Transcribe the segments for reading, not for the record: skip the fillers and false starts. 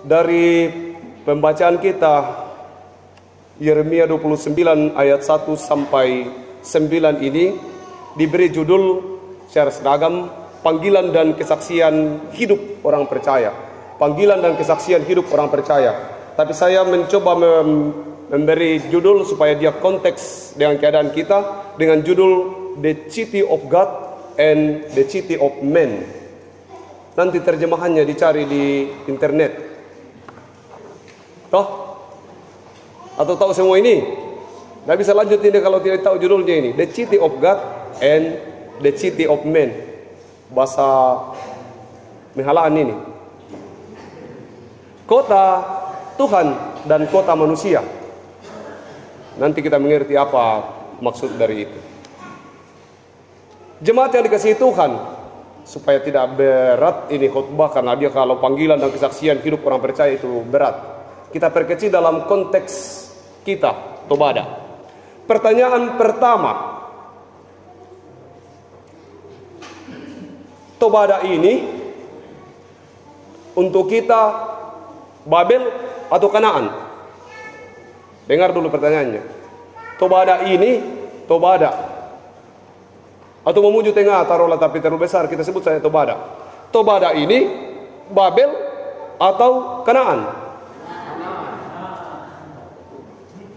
Dari pembacaan kita Yeremia 29 ayat 1 sampai 9 ini diberi judul secara seragam, panggilan dan kesaksian hidup orang percaya. Panggilan dan kesaksian hidup orang percaya. Tapi saya mencoba memberi judul supaya dia konteks dengan keadaan kita, dengan judul The City of God and the City of Men. Nanti terjemahannya dicari di internet. Toh? Atau tahu semua ini? Nggak bisa lanjut ini kalau tidak tahu judulnya ini. The City of God and the City of Men. Bahasa Menghalaan ini. Kota Tuhan dan kota manusia. Nanti kita mengerti apa maksud dari itu. Jemaat yang dikasihi Tuhan, supaya tidak berat ini khotbah, karena dia kalau panggilan dan kesaksian hidup orang percaya itu berat. Kita perkecil dalam konteks kita, Tobada. Pertanyaan pertama, Tobada ini untuk kita Babel atau Kanaan? Dengar dulu pertanyaannya. Tobada ini, Tobada, atau memuju tengah, taruhlah tapi terlalu besar, kita sebut saja Tobada. Tobada ini Babel atau Kanaan?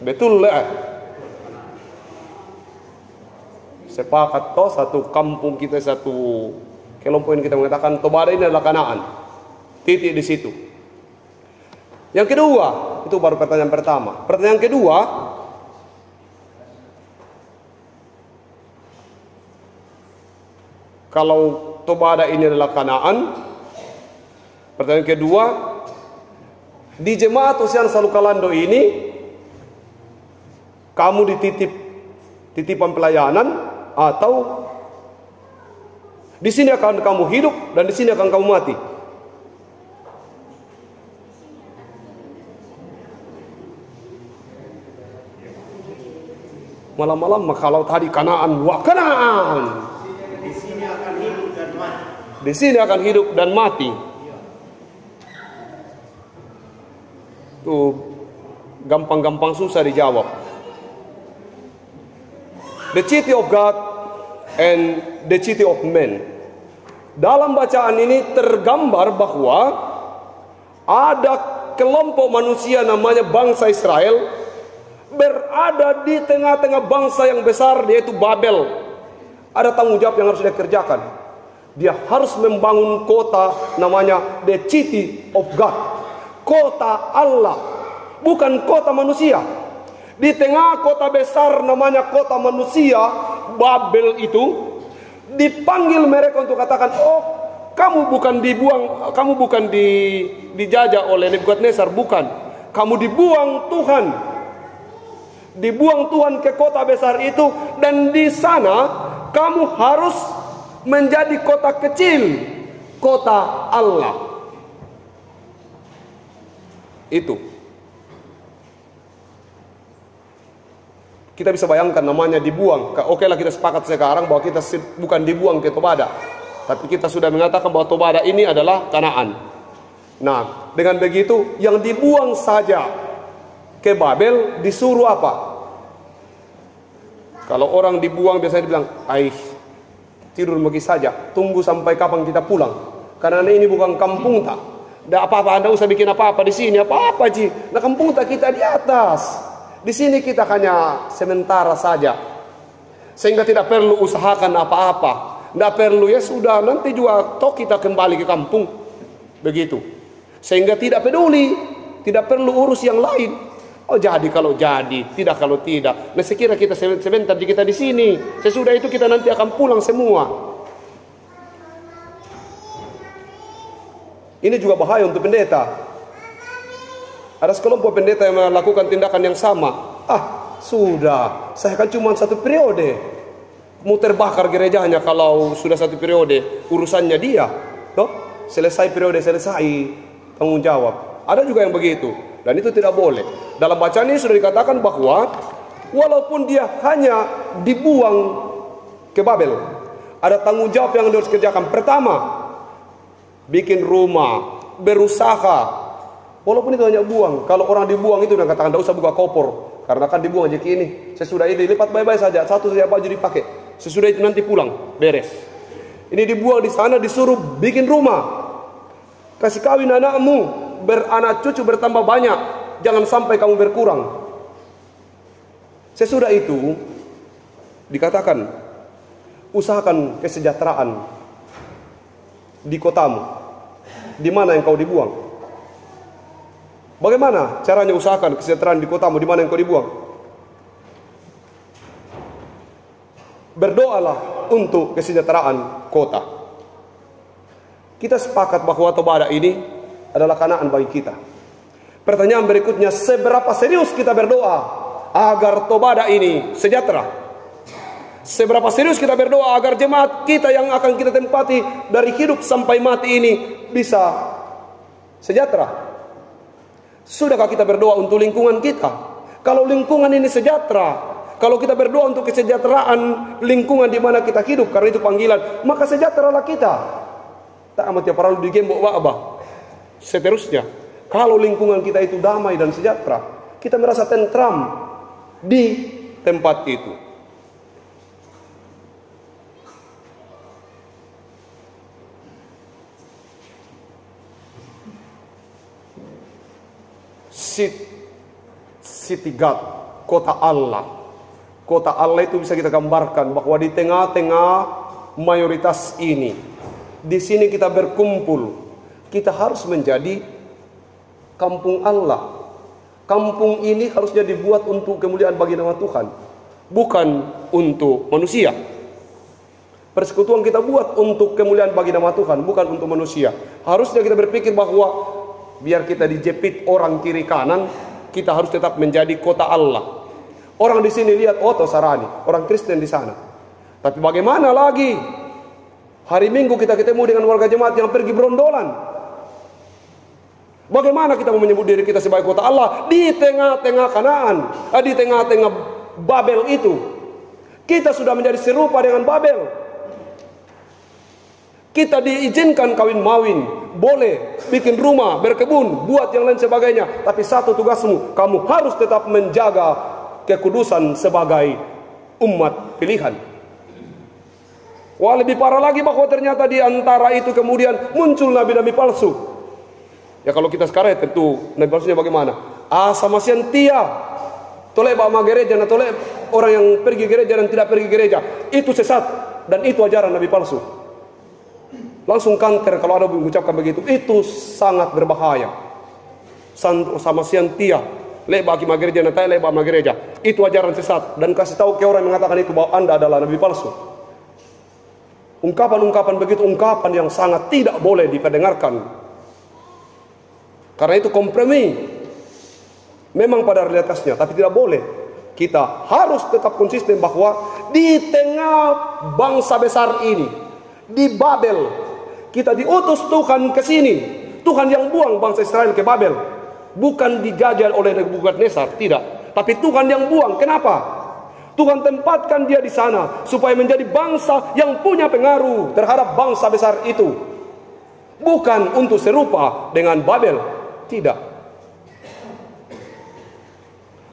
Betul lah. Sepakat toh, satu kampung kita, satu kelompok ini kita mengatakan Tobada ini adalah Kanaan. Titik di situ. Yang kedua, itu baru pertanyaan pertama. Pertanyaan kedua, kalau Tobada ini adalah Kanaan, pertanyaan kedua, di jemaat Usian Salukalando ini, kamu titipan pelayanan, atau di sini akan kamu hidup dan di sini akan kamu mati? Malam-malam kalau tadi Kanaan, wah Kanaan. Di sini akan hidup dan mati. Di sini akan hidup dan mati. Tuh gampang-gampang susah dijawab. The City of God and the City of Men. Dalam bacaan ini tergambar bahwa ada kelompok manusia namanya bangsa Israel berada di tengah-tengah bangsa yang besar, yaitu Babel. Ada tanggung jawab yang harus dia kerjakan. Dia harus membangun kota namanya the City of God, kota Allah, bukan kota manusia. Di tengah kota besar namanya kota manusia, Babel itu, dipanggil mereka untuk katakan, oh kamu bukan dibuang, kamu bukan dijajah oleh Nebukadnezar, bukan. Kamu dibuang Tuhan. Dibuang Tuhan ke kota besar itu, dan di sana kamu harus menjadi kota kecil, kota Allah. Itu kita bisa bayangkan namanya dibuang. Oke lah, kita sepakat sekarang bahwa kita bukan dibuang ke Tobada, tapi kita sudah mengatakan bahwa Tobada ini adalah Kanaan. Nah, dengan begitu yang dibuang saja ke Babel disuruh apa? Kalau orang dibuang biasanya dibilang, tidur lagi saja, tunggu sampai kapan kita pulang. Karena ini bukan kampung tak. Tidak apa-apa, Anda usah bikin apa-apa di sini, apa-apa Ji. Nah, kampung tak kita di atas. Di sini kita hanya sementara saja. Sehingga tidak perlu usahakan apa-apa. Tidak perlu, ya sudah, nanti juga toh kita kembali ke kampung. Begitu. Sehingga tidak peduli, tidak perlu urus yang lain. Oh jadi kalau jadi, tidak kalau tidak. Nah sekira kita sebentar kita di sini. Sesudah itu kita nanti akan pulang semua. Ini juga bahaya untuk pendeta. Ada sekelompok pendeta yang melakukan tindakan yang sama. Sudah, saya kan cuma satu periode. Muter bakar gerejanya kalau sudah satu periode. Urusannya dia. Toh? Selesai periode, selesai tanggung jawab. Ada juga yang begitu. Dan itu tidak boleh. Dalam bacaan ini sudah dikatakan bahwa walaupun dia hanya dibuang ke Babel, ada tanggung jawab yang harus dikerjakan. Pertama, bikin rumah, berusaha Walaupun itu hanya buang. Kalau orang dibuang itu udah katakan, tidak usah buka kopor. Karena kan dibuang aja ini. Sesudah ini lipat baik-baik saja. Satu saja baju dipakai. Sesudah itu nanti pulang. Beres. Ini dibuang di sana, disuruh bikin rumah. Kasih kawin anakmu. Beranak cucu bertambah banyak. Jangan sampai kamu berkurang. Sesudah itu dikatakan, usahakan kesejahteraan di kotamu. Di mana yang kau dibuang? Bagaimana caranya usahakan kesejahteraan di kotamu di mana yang kau dibuang? Berdoalah untuk kesejahteraan kota. Kita sepakat bahwa Tobada ini adalah kanaan bagi kita. Pertanyaan berikutnya, seberapa serius kita berdoa agar Tobada ini sejahtera? Seberapa serius kita berdoa agar jemaat kita yang akan kita tempati dari hidup sampai mati ini bisa sejahtera? Sudahkah kita berdoa untuk lingkungan kita? Kalau lingkungan ini sejahtera, kalau kita berdoa untuk kesejahteraan lingkungan di mana kita hidup, karena itu panggilan, maka sejahteralah kita. Tak amat ya perlu digembok wabah. Seterusnya, kalau lingkungan kita itu damai dan sejahtera, kita merasa tentram di tempat itu. City God, kota Allah. Kota Allah itu bisa kita gambarkan bahwa di tengah-tengah mayoritas ini, di sini kita berkumpul. Kita harus menjadi kampung Allah. Kampung ini harusnya dibuat untuk kemuliaan bagi nama Tuhan, bukan untuk manusia. Persekutuan kita buat untuk kemuliaan bagi nama Tuhan, bukan untuk manusia. Harusnya kita berpikir bahwa biar kita dijepit orang kiri kanan, kita harus tetap menjadi kota Allah. Orang di sini lihat, oh Tosarani, orang Kristen di sana. Tapi bagaimana lagi? Hari Minggu kita ketemu dengan warga jemaat yang pergi berondolan. Bagaimana kita mau menyebut diri kita sebagai kota Allah di tengah-tengah Kanaan, di tengah-tengah Babel itu? Kita sudah menjadi serupa dengan Babel. Kita diizinkan kawin mawin, boleh bikin rumah, berkebun, buat yang lain sebagainya. Tapi satu tugasmu, kamu harus tetap menjaga kekudusan sebagai umat pilihan. Wah, lebih parah lagi bahwa ternyata di antara itu kemudian muncul nabi-nabi palsu. Ya kalau kita sekarang ya tentu nabi palsunya bagaimana? Sama siantia, toleh bama gereja, toleh orang yang pergi gereja dan tidak pergi gereja. Itu sesat dan itu ajaran nabi palsu. Langsung kanker kalau ada mengucapkan begitu. Itu sangat berbahaya. Sama siantia, leba ki gereja nanti leba gereja. Itu ajaran sesat dan kasih tahu ke orang yang mengatakan itu bahwa Anda adalah nabi palsu. Ungkapan-ungkapan begitu ungkapan yang sangat tidak boleh diperdengarkan. Karena itu kompromi. Memang pada realitasnya, tapi tidak boleh. Kita harus tetap konsisten bahwa di tengah bangsa besar ini, di Babel, kita diutus Tuhan ke sini. Tuhan yang buang bangsa Israel ke Babel. Bukan dijajah oleh Nebukadnezar, tidak. Tapi Tuhan yang buang. Kenapa? Tuhan tempatkan dia di sana supaya menjadi bangsa yang punya pengaruh terhadap bangsa besar itu. Bukan untuk serupa dengan Babel. Tidak.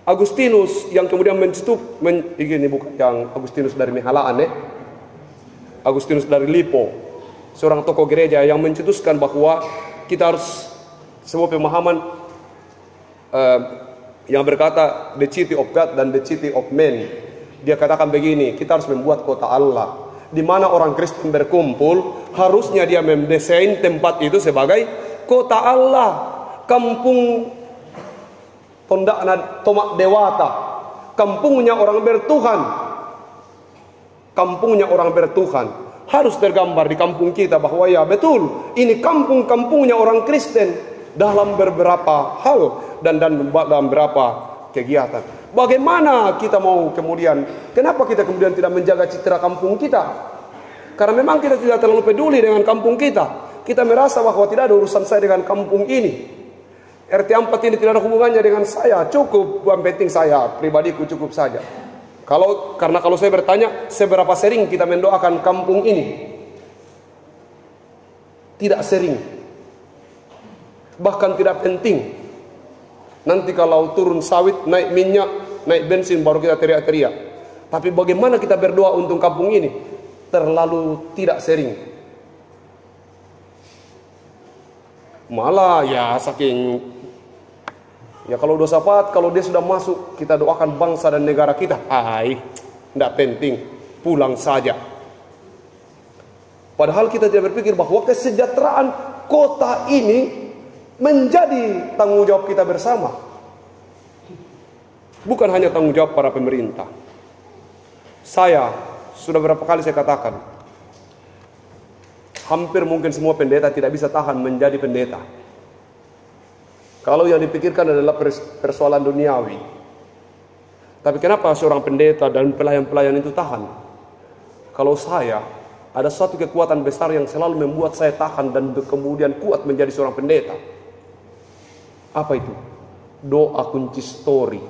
Agustinus yang kemudian ini bukan yang Agustinus dari Mehalaan, Agustinus dari Lippo, seorang tokoh gereja yang mencetuskan bahwa kita harus sebuah pemahaman yang berkata the city of God dan the city of man. Dia katakan begini, kita harus membuat kota Allah di mana orang Kristen berkumpul. Harusnya dia mendesain tempat itu sebagai kota Allah, kampung Tomak Dewata, kampungnya orang bertuhan. Kampungnya orang bertuhan harus tergambar di kampung kita bahwa ya betul, ini kampung-kampungnya orang Kristen dalam beberapa hal dan dalam beberapa kegiatan. Bagaimana kita mau kemudian, kenapa kita kemudian tidak menjaga citra kampung kita? Karena memang kita tidak terlalu peduli dengan kampung kita. Kita merasa bahwa tidak ada urusan saya dengan kampung ini. RT 4 ini tidak ada hubungannya dengan saya, cukup, yang penting saya pribadiku cukup saja. Karena kalau saya bertanya, seberapa sering kita mendoakan kampung ini? Tidak sering. Bahkan tidak penting. Nanti kalau turun sawit, naik minyak, naik bensin, baru kita teriak-teriak. Tapi bagaimana kita berdoa untuk kampung ini? Terlalu tidak sering. Malah ya saking, ya kalau dosa Pat, kalau dia sudah masuk, kita doakan bangsa dan negara kita. Tidak penting, pulang saja. Padahal kita tidak berpikir bahwa kesejahteraan kota ini menjadi tanggung jawab kita bersama. Bukan hanya tanggung jawab para pemerintah. Saya sudah berapa kali saya katakan, hampir mungkin semua pendeta tidak bisa tahan menjadi pendeta. Kalau yang dipikirkan adalah persoalan duniawi. Tapi kenapa seorang pendeta dan pelayan-pelayan itu tahan? Kalau saya, ada suatu kekuatan besar yang selalu membuat saya tahan dan kemudian kuat menjadi seorang pendeta. Apa itu? Doa kunci story.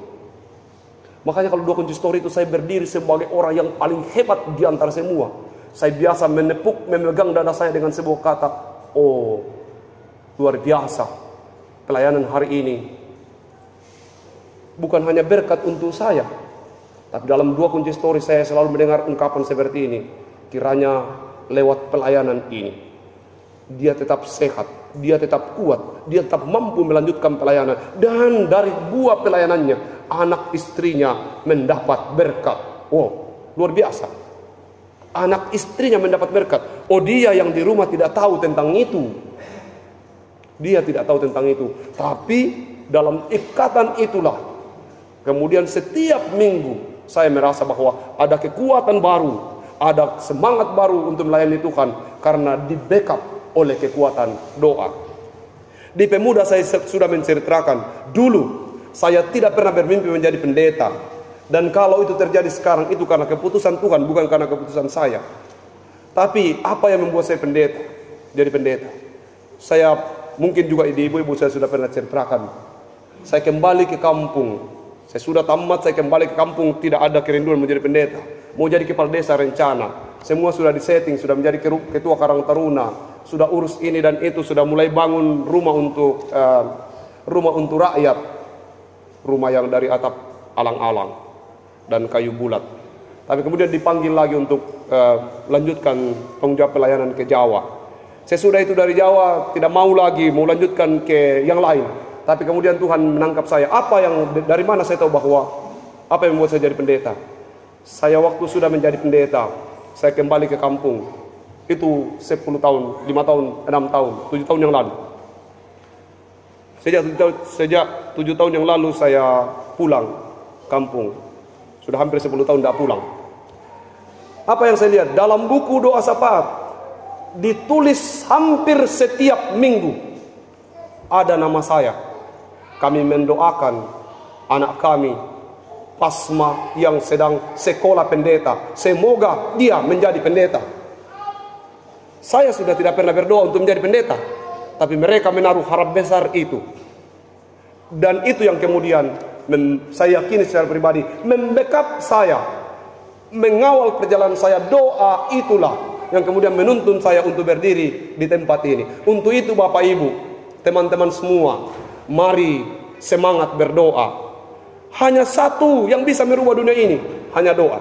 Makanya kalau doa kunci story itu saya berdiri sebagai orang yang paling hebat di antara semua. Saya biasa memegang dada saya dengan sebuah kata, oh luar biasa pelayanan hari ini. Bukan hanya berkat untuk saya, tapi dalam doa kunci story saya selalu mendengar ungkapan seperti ini. Kiranya lewat pelayanan ini, dia tetap sehat, dia tetap kuat, dia tetap mampu melanjutkan pelayanan. Dan dari buah pelayanannya, anak istrinya mendapat berkat. Oh, luar biasa. Anak istrinya mendapat berkat. Oh, dia yang di rumah tidak tahu tentang itu. Dia tidak tahu tentang itu. Tapi dalam ikatan itulah, kemudian setiap minggu saya merasa bahwa ada kekuatan baru, ada semangat baru untuk melayani Tuhan karena di backup oleh kekuatan doa. Di Pemuda saya sudah menceritakan, dulu saya tidak pernah bermimpi menjadi pendeta. Dan kalau itu terjadi sekarang, itu karena keputusan Tuhan, bukan karena keputusan saya. Tapi apa yang membuat saya pendeta, jadi pendeta? Saya mungkin juga ibu-ibu saya sudah pernah ceritakan. Saya kembali ke kampung. Saya sudah tamat, saya kembali ke kampung, tidak ada kerinduan menjadi pendeta. Mau jadi kepala desa rencana. Semua sudah disetting, sudah menjadi ketua Karang Taruna, sudah urus ini dan itu, sudah mulai bangun rumah untuk rakyat. Rumah yang dari atap alang-alang dan kayu bulat. Tapi kemudian dipanggil lagi untuk lanjutkan tanggung jawab pelayanan ke Jawa. Sesudah itu dari Jawa tidak mau lagi, mau lanjutkan ke yang lain. Tapi kemudian Tuhan menangkap saya. Dari mana saya tahu bahwa apa yang membuat saya jadi pendeta? Saya waktu sudah menjadi pendeta, saya kembali ke kampung. Itu 10 tahun, 5 tahun, 6 tahun, 7 tahun yang lalu. Sejak 7 tahun yang lalu saya pulang kampung. Sudah hampir 10 tahun tidak pulang. Apa yang saya lihat? Dalam buku doa Sapaat ditulis hampir setiap minggu ada nama saya. Kami mendoakan anak kami Pasma yang sedang sekolah pendeta, semoga dia menjadi pendeta. Saya sudah tidak pernah berdoa untuk menjadi pendeta, tapi mereka menaruh harap besar itu. Dan itu yang kemudian saya yakini secara pribadi membackup saya, mengawal perjalanan saya. Doa itulah yang kemudian menuntun saya untuk berdiri di tempat ini. Untuk itu Bapak Ibu, teman-teman semua, mari semangat berdoa. Hanya satu yang bisa merubah dunia ini, hanya doa.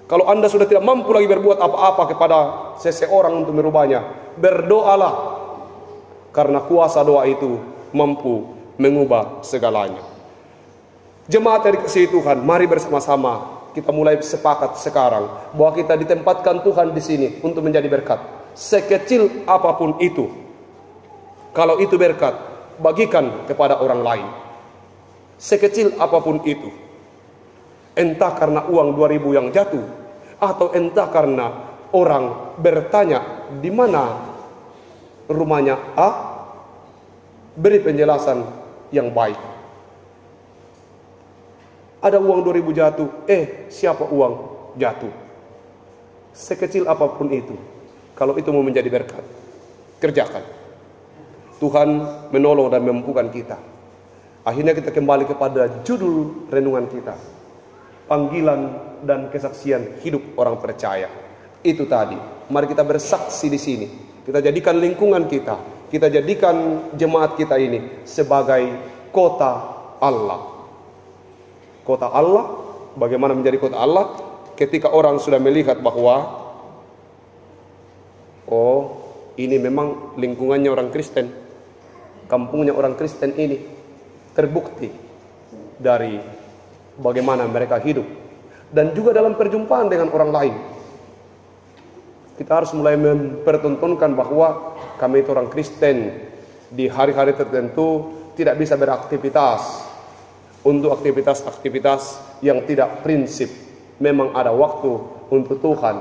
Kalau Anda sudah tidak mampu lagi berbuat apa-apa kepada seseorang untuk merubahnya, berdoalah. Karena kuasa doa itu mampu mengubah segalanya. Jemaat yang dikasihi Tuhan, mari bersama-sama kita mulai sepakat sekarang bahwa kita ditempatkan Tuhan di sini untuk menjadi berkat. Sekecil apapun itu, kalau itu berkat, bagikan kepada orang lain. Sekecil apapun itu, entah karena uang 2.000 yang jatuh, atau entah karena orang bertanya di mana rumahnya A, beri penjelasan yang baik. Ada uang 2.000 jatuh, siapa uang jatuh? Sekecil apapun itu, kalau itu mau menjadi berkat, kerjakan. Tuhan menolong dan memampukan kita. Akhirnya kita kembali kepada judul renungan kita, panggilan dan kesaksian hidup orang percaya. Itu tadi, mari kita bersaksi di sini. Kita jadikan lingkungan kita jadikan jemaat kita ini sebagai kota Allah. Kota Allah, bagaimana menjadi kota Allah? Ketika orang sudah melihat bahwa ini memang lingkungannya orang Kristen, kampungnya orang Kristen ini, terbukti dari bagaimana mereka hidup dan juga dalam perjumpaan dengan orang lain. Kita harus mulai mempertontonkan bahwa kami itu orang Kristen. Di hari-hari tertentu tidak bisa beraktivitas untuk aktivitas-aktivitas yang tidak prinsip. Memang ada waktu untuk Tuhan,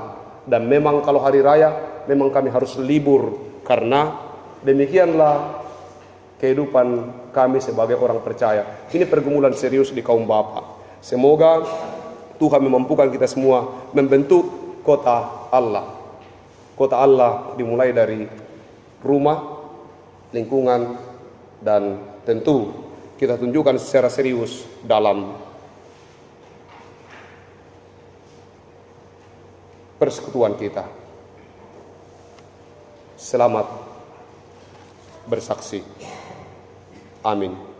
dan memang kalau hari raya memang kami harus libur, karena demikianlah kehidupan kami sebagai orang percaya. Ini pergumulan serius di kaum Bapa. Semoga Tuhan memampukan kita semua membentuk kota Allah. Kota Allah dimulai dari rumah, lingkungan, dan tentu kita tunjukkan secara serius dalam persekutuan kita. Selamat bersaksi. Amin.